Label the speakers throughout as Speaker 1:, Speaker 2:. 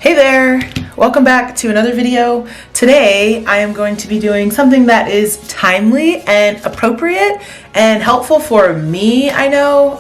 Speaker 1: Hey there! Welcome back to another video. Today I am going to be doing something that is timely and appropriate and helpful for me, I know,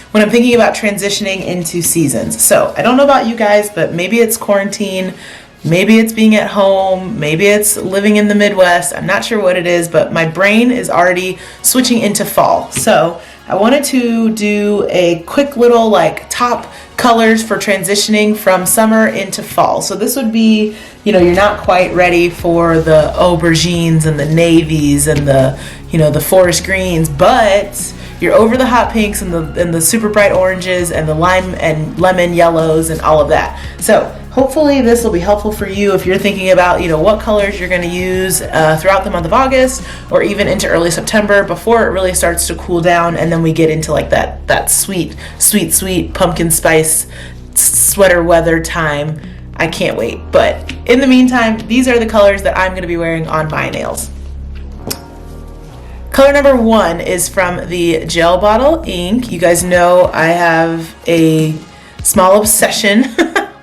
Speaker 1: when I'm thinking about transitioning into seasons. So I don't know about you guys, but maybe it's quarantine, maybe it's being at home, maybe it's living in the Midwest. I'm not sure what it is, but my brain is already switching into fall. So I wanted to do a quick little top colors for transitioning from summer into fall. So this would be, you're not quite ready for the aubergines and the navies and the forest greens, but you're over the hot pinks and the super bright oranges and the lime and lemon yellows and all of that. So hopefully this will be helpful for you if you're thinking about, what colors you're going to use throughout the month of August or even into early September before it really starts to cool down, and then we get into that sweet pumpkin spice sweater weather time. I can't wait. But in the meantime, these are the colors that I'm going to be wearing on my nails. Color number 1 is from the Gel Bottle Ink. You guys know I have a small obsession,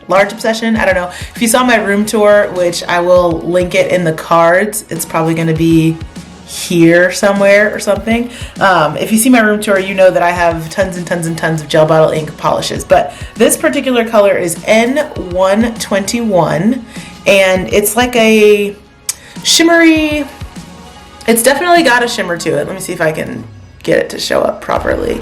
Speaker 1: large obsession, I don't know. If you saw my room tour, which I will link it in the cards, it's probably going to be here somewhere or something. If you see my room tour, you know that I have tons and tons and tons of Gel Bottle Ink polishes. But this particular color is N121, and it's like a shimmery. It's definitely got a shimmer to it. Let me see if I can get it to show up properly.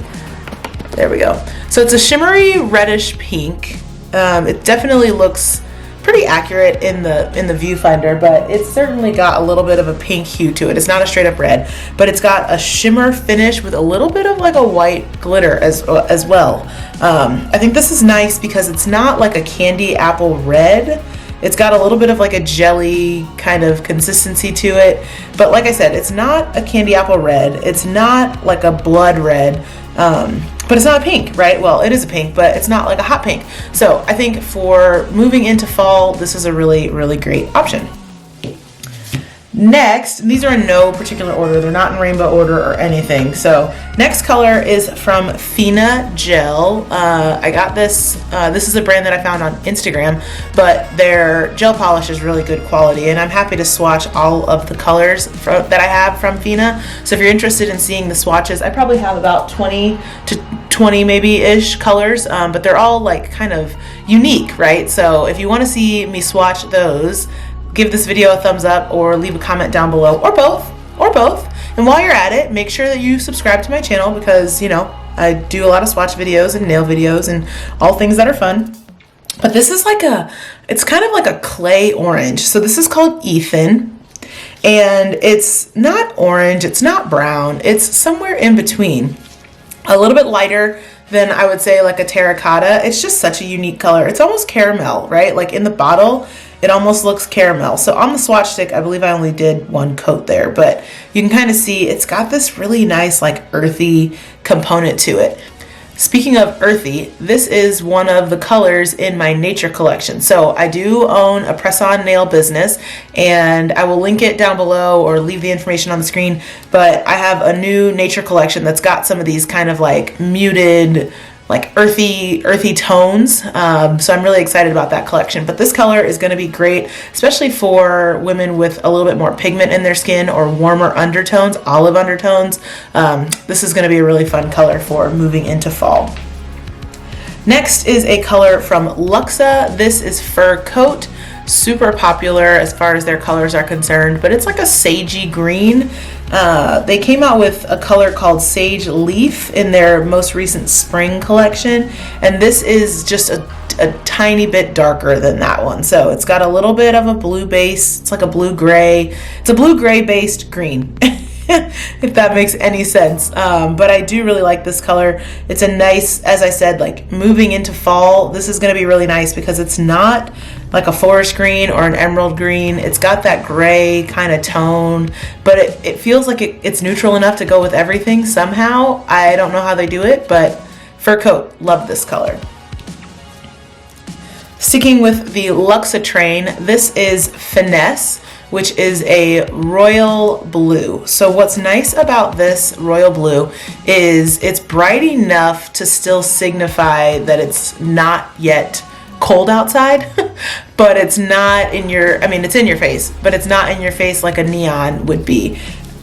Speaker 1: There we go. So it's a shimmery reddish pink. It definitely looks pretty accurate in the viewfinder, but it's certainly got a little bit of a pink hue to it. It's not a straight up red, but it's got a shimmer finish with a little bit of like a white glitter as well. I think this is nice because it's not like a candy apple red. It's got a little bit of like a jelly kind of consistency to it. But like I said, it's not a candy apple red. It's not like a blood red. But it's not a pink, right? Well, it is a pink, but it's not like a hot pink. So I think for moving into fall, this is a really, really great option. Next, these are in no particular order. They're not in rainbow order or anything. So next color is from Fina Gel. I got this. This is a brand that I found on Instagram, but their gel polish is really good quality, and I'm happy to swatch all of the colors that I have from Fina. So if you're interested in seeing the swatches, I probably have about 20 maybe-ish colors, but they're all like kind of unique, right? So if you want to see me swatch those, give this video a thumbs up or leave a comment down below, or both. And while you're at it, make sure that you subscribe to my channel because, I do a lot of swatch videos and nail videos and all things that are fun. But this is it's kind of like a clay orange. So this is called Ethan, and it's not orange, it's not brown, it's somewhere in between. A little bit lighter than I would say like a terracotta. It's just such a unique color. It's almost caramel, right? Like in the bottle, it almost looks caramel. So on the swatch stick, I believe I only did one coat there, but you can kind of see it's got this really nice like earthy component to it. Speaking of earthy, this is one of the colors in my nature collection. So I do own a press-on nail business, and I will link it down below or leave the information on the screen, but I have a new nature collection that's got some of these kind of like muted, like earthy tones. So I'm really excited about that collection. But this color is going to be great, especially for women with a little bit more pigment in their skin or warmer undertones, olive undertones. This is going to be a really fun color for moving into fall. Next is a color from Luxa. This is Fur Coat. Super popular as far as their colors are concerned, but it's like a sagey green. They came out with a color called Sage Leaf in their most recent spring collection, and this is just a tiny bit darker than that one. So it's got a little bit of a blue base. It's like a blue-gray. It's a blue-gray based green. If that makes any sense. But I do really like this color. It's a nice, as I said, like moving into fall, this is going to be really nice because it's not like a forest green or an emerald green. It's got that gray kind of tone, but it feels like it's neutral enough to go with everything somehow. I don't know how they do it, but Fur Coat, love this color. Sticking with the Luxa train, this is Finesse, which is a royal blue. So what's nice about this royal blue is it's bright enough to still signify that it's not yet cold outside, but it's not in your, I mean, it's in your face, but it's not in your face like a neon would be.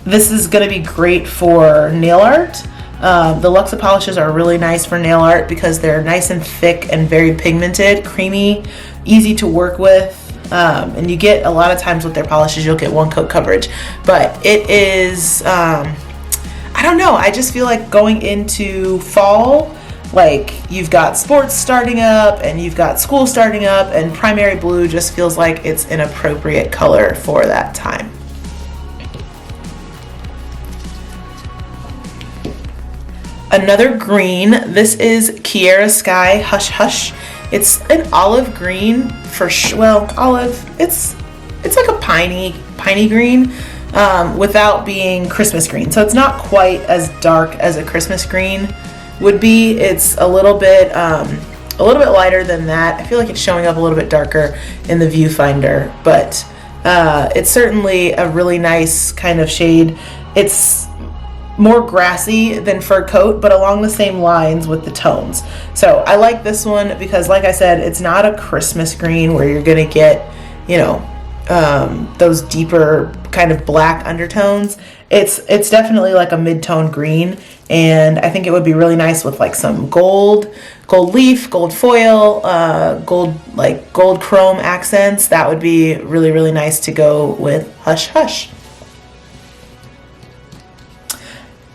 Speaker 1: This is going to be great for nail art. The Luxa polishes are really nice for nail art because they're nice and thick and very pigmented, creamy, easy to work with. And you get a lot of times with their polishes, you'll get one coat coverage, but it is, I don't know. I just feel like going into fall, like you've got sports starting up and you've got school starting up, and primary blue just feels like it's an appropriate color for that time. Another green, this is Kiara Sky Hush Hush. It's an olive green for well, olive, it's like a piney green without being Christmas green. So it's not quite as dark as a Christmas green would be. It's a little bit lighter than that. I feel like it's showing up a little bit darker in the viewfinder, but it's certainly a really nice kind of shade. It's more grassy than fur coat, but along the same lines with the tones. So I like this one because, like I said, it's not a Christmas green where you're gonna get, you know, those deeper kind of black undertones. It's definitely like a mid-tone green, and I think it would be really nice with like some gold leaf, gold foil, gold chrome accents. That would be really, really nice to go with Hush Hush.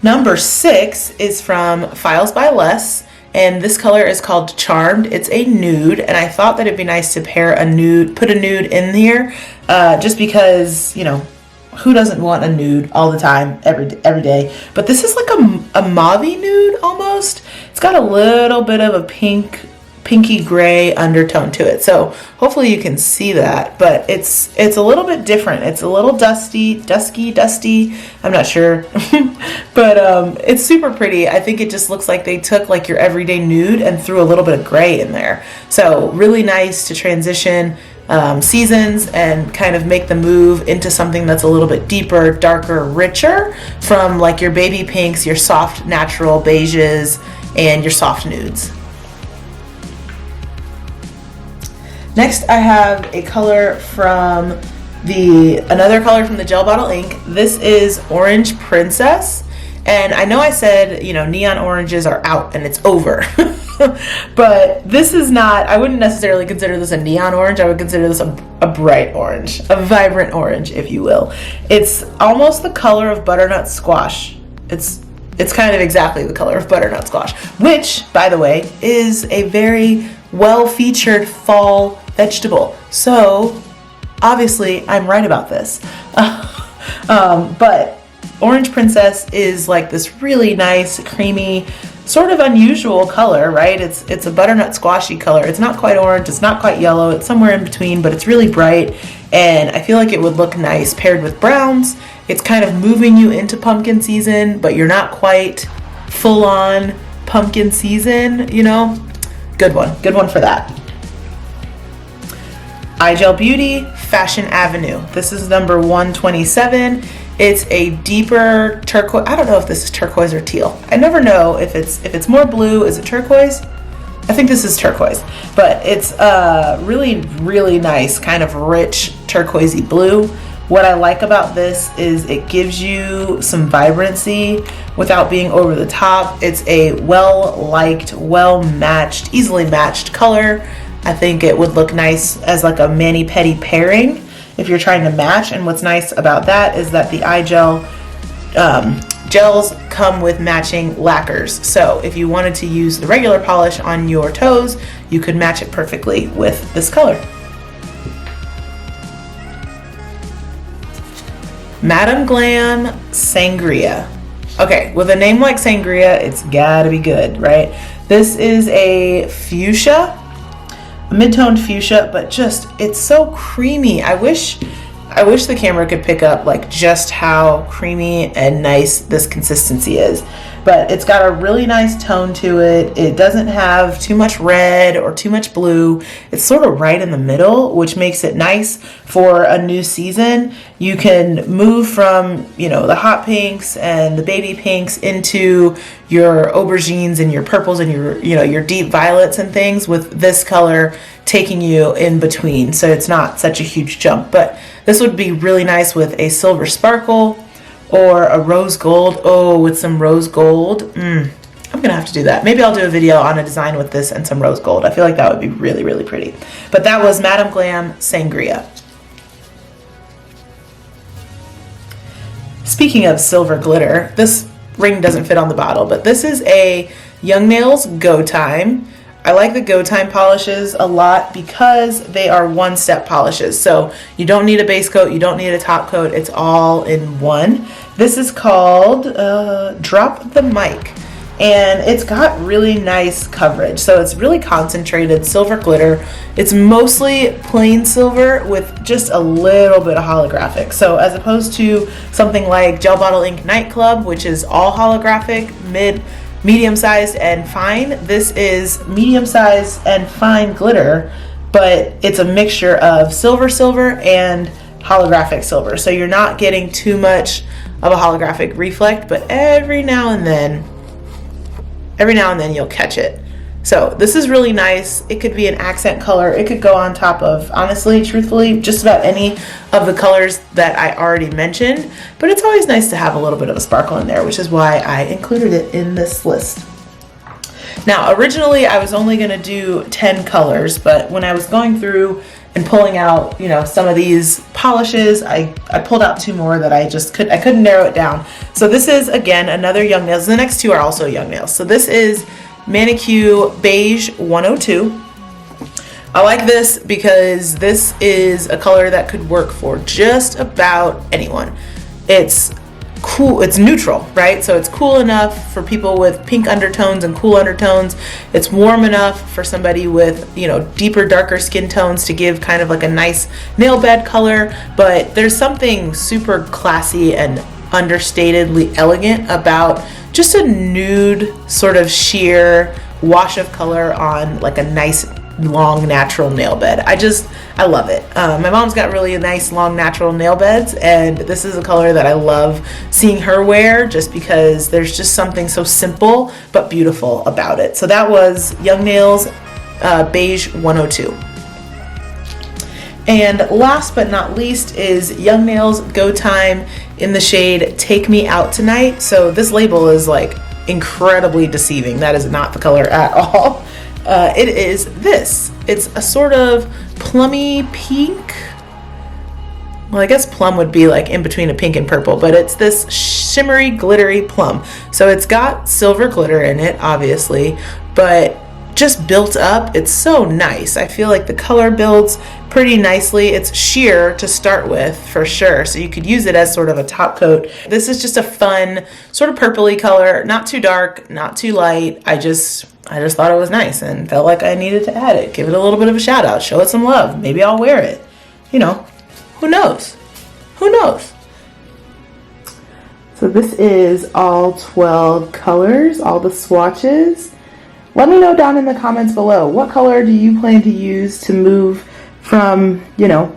Speaker 1: Number 6 is from Files by Les, and this color is called Charmed. It's a nude, and I thought that it'd be nice to put a nude in here, just because, you know, who doesn't want a nude all the time, every day? But this is like a mauve-y nude almost. It's got a little bit of a pinky gray undertone to it, so hopefully you can see that. But it's a little bit different. It's a little dusty, I'm not sure. But it's super pretty. I think it just looks like they took like your everyday nude and threw a little bit of gray in there, so really nice to transition seasons and kind of make the move into something that's a little bit deeper, darker, richer, from like your baby pinks, your soft natural beiges, and your soft nudes. Next, I have a color from another color from the Gel Bottle Ink. This is Orange Princess. And I know I said, you know, neon oranges are out and it's over. But this is not, I wouldn't necessarily consider this a neon orange. I would consider this a bright orange, a vibrant orange, if you will. It's almost the color of butternut squash. It's kind of exactly the color of butternut squash, which, by the way, is a very well-featured fall vegetable. So obviously I'm right about this. But Orange Princess is like this really nice, creamy, sort of unusual color, right? It's a butternut squashy color. It's not quite orange, it's not quite yellow, it's somewhere in between, but it's really bright, and I feel like it would look nice paired with browns. It's kind of moving you into pumpkin season, but you're not quite full on pumpkin season, you know? Good one for that. Igel Beauty, Fashion Avenue. This is number 127. It's a deeper turquoise. I don't know if this is turquoise or teal. I never know if it's more blue. Is it turquoise? I think this is turquoise, but it's really, really nice, kind of rich turquoisey blue. What I like about this is it gives you some vibrancy without being over the top. It's a well-liked, well-matched, easily matched color. I think it would look nice as like a mani-pedi pairing if you're trying to match. And what's nice about that is that the Igel gels come with matching lacquers. So if you wanted to use the regular polish on your toes, you could match it perfectly with this color. Madame Glam Sangria. Okay, with a name like Sangria, it's gotta be good, right? This is a fuchsia, a mid-toned fuchsia, but just, it's so creamy. I wish the camera could pick up like just how creamy and nice this consistency is. But it's got a really nice tone to it. It doesn't have too much red or too much blue. It's sort of right in the middle, which makes it nice for a new season. You can move from, you know, the hot pinks and the baby pinks into your aubergines and your purples and your, you know, your deep violets and things with this color taking you in between, so it's not such a huge jump. But this would be really nice with a silver sparkle or a rose gold. Oh, with some rose gold. I'm gonna have to do that. Maybe I'll do a video on a design with this and some rose gold. I feel like that would be really, really pretty. But that was Madame Glam Sangria. Speaking of silver glitter, this ring doesn't fit on the bottle, but this is a Young Nails Go Time. I like the Go Time polishes a lot because they are one-step polishes. So you don't need a base coat, you don't need a top coat, it's all in one. This is called Drop the Mic, and it's got really nice coverage. So it's really concentrated silver glitter. It's mostly plain silver with just a little bit of holographic. So as opposed to something like Gel Bottle Ink Nightclub, which is all holographic, medium-sized and fine, this is medium-sized and fine glitter, but it's a mixture of silver and holographic silver. So you're not getting too much of a holographic reflect, but every now and then you'll catch it. So this is really nice. It could be an accent color. It could go on top of, honestly, truthfully, just about any of the colors that I already mentioned. But it's always nice to have a little bit of a sparkle in there, which is why I included it in this list. Now, originally I was only gonna do 10 colors, but when I was going through and pulling out, you know, some of these polishes, I pulled out 2 more that I couldn't narrow it down. So this is, again, another Young Nails. The next 2 are also Young Nails. So this is Manicure Beige 102. I like this because this is a color that could work for just about anyone. It's cool, it's neutral, right? So it's cool enough for people with pink undertones and cool undertones. It's warm enough for somebody with, you know, deeper, darker skin tones to give kind of like a nice nail bed color. But there's something super classy and understatedly elegant about just a nude sort of sheer wash of color on like a nice long natural nail bed. I love it. My mom's got really nice long natural nail beds, and this is a color that I love seeing her wear just because there's just something so simple but beautiful about it. So that was Young Nails Beige 102. And last but not least is Young Nails Go Time in the shade Take Me Out Tonight. So this label is like incredibly deceiving. That is not the color at all. It is this. It's a sort of plummy pink. Well, I guess plum would be like in between a pink and purple, but it's this shimmery, glittery plum. So it's got silver glitter in it, obviously, but just built up. It's so nice. I feel like the color builds pretty nicely. It's sheer to start with for sure, so you could use it as sort of a top coat. This is just a fun sort of purpley color, not too dark, not too light. I just thought it was nice and felt like I needed to add it, give it a little bit of a shout out, show it some love. Maybe I'll wear it. You know, who knows? Who knows? So this is all 12 colors, all the swatches. Let me know down in the comments below, what color do you plan to use to move from, you know,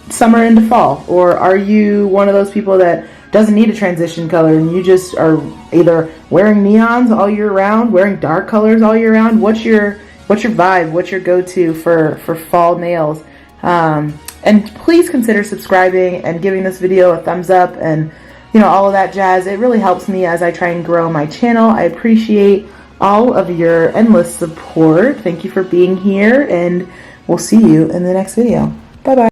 Speaker 1: summer into fall? Or are you one of those people that doesn't need a transition color and you just are either wearing neons all year round, wearing dark colors all year round? What's your vibe? What's your go-to for fall nails? And please consider subscribing and giving this video a thumbs up and, you know, all of that jazz. It really helps me as I try and grow my channel. I appreciate all of your endless support. Thank you for being here, and we'll see you in the next video. Bye bye.